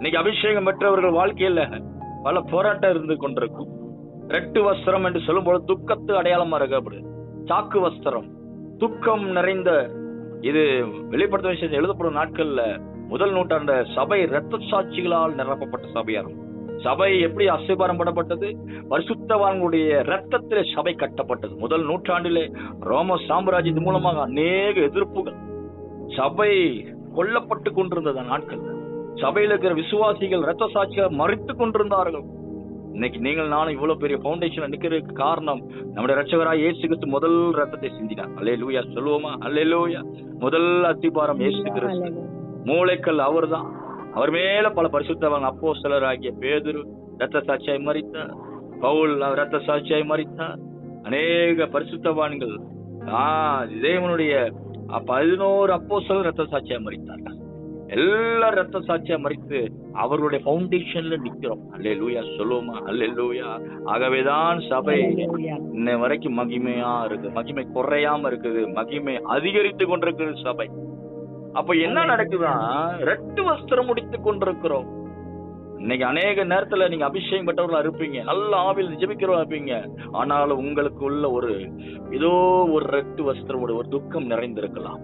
இன்னைக்கு அபிஷேகம் பெற்றவர்கள் வாழ்க்கையில பல போராட்டம் இருந்து கொண்டிருக்கும். ரெட்டு வஸ்திரம் என்று சொல்லும் பொழுது துக்கத்து அடையாளமா இருக்கப்படுது. சாக்கு வஸ்திரம், துக்கம் நிறைந்த, இது வெளிப்படுத்த விஷயத்தை எழுதப்படும் நாட்கள்ல முதல் நூற்றாண்டு சபை இரத்த சாட்சிகளால் நிரப்பப்பட்ட சபையாகும். சபை எப்படி அஸ்திபாரம் பண்ணப்பட்டது? பரிசுத்தவான்களுடைய இரத்தத்திலே சபை கட்டப்பட்டது. முதல் நூற்றாண்டிலே ரோம சாம்ராஜ்யத்தின் மூலமாக அநேக எதிர்ப்புகள், சபை கொல்லப்பட்டு கொண்டிருந்தது நாட்கள். சபையில் இருக்கிற விசுவாசிகள் இரத்த சாட்சியாக மறித்து கொண்டிருந்தார்கள். இன்னைக்கு நீங்கள் நானும் இவ்வளவு பெரிய பவுண்டேஷன் நிக்கிறதுக்கு காரணம் நம்முடைய ரட்சகராய் இயேசு கிறிஸ்து முதல் ரத்தத்தை சிந்தினார். அல்லேலூயா சொல்லுவோமா? அல்லேலூயா. முதல் அஸ்திபாரம் இயேசு கிறிஸ்து, மூளைக்கல் அவர்தான். அவர் மேல பல பரிசுத்தவான் அப்போஸ்தலர் ஆகிய பேதுரு இரத்த சாட்சியாய் மரித்தார். பவுல் இரத்த சாட்சியாய் மரித்தார். அநேக பரிசுத்தவான்கள் தேவனுடைய 11 அப்போஸ்தலர் இரத்த சாட்சியாய் மரித்தார்கள். எல்லாரும் இரத்த சாட்சியா மறித்து அவர்களுடைய பவுண்டேஷன்ல நிக்கிறோம். அல்லேலூயா சொல்லுவோமா? அல்லேலூயா. ஆகவேதான் சபை இன்னை வரைக்கும் மகிமையா இருக்கு, மகிமை குறையாம இருக்குது, மகிமை அதிகரித்து கொண்டிருக்கிறது சபை. அப்ப என்ன நடக்குதுன்னா, ரெட்டு வஸ்திரம் முடித்து கொண்டிருக்கிறோம். இன்னைக்கு அநேக நேரத்துல நீங்க அபிஷேகம் பெற்றவர்களா இருப்பீங்க, நல்ல ஆவியில் ஜெபிக்கிறவா இருப்பீங்க. ஆனாலும் உங்களுக்கு உள்ள ஏதோ ஒரு ரெட்டு வஸ்திரம், ஒரு துக்கம் நிறைந்திருக்கலாம்.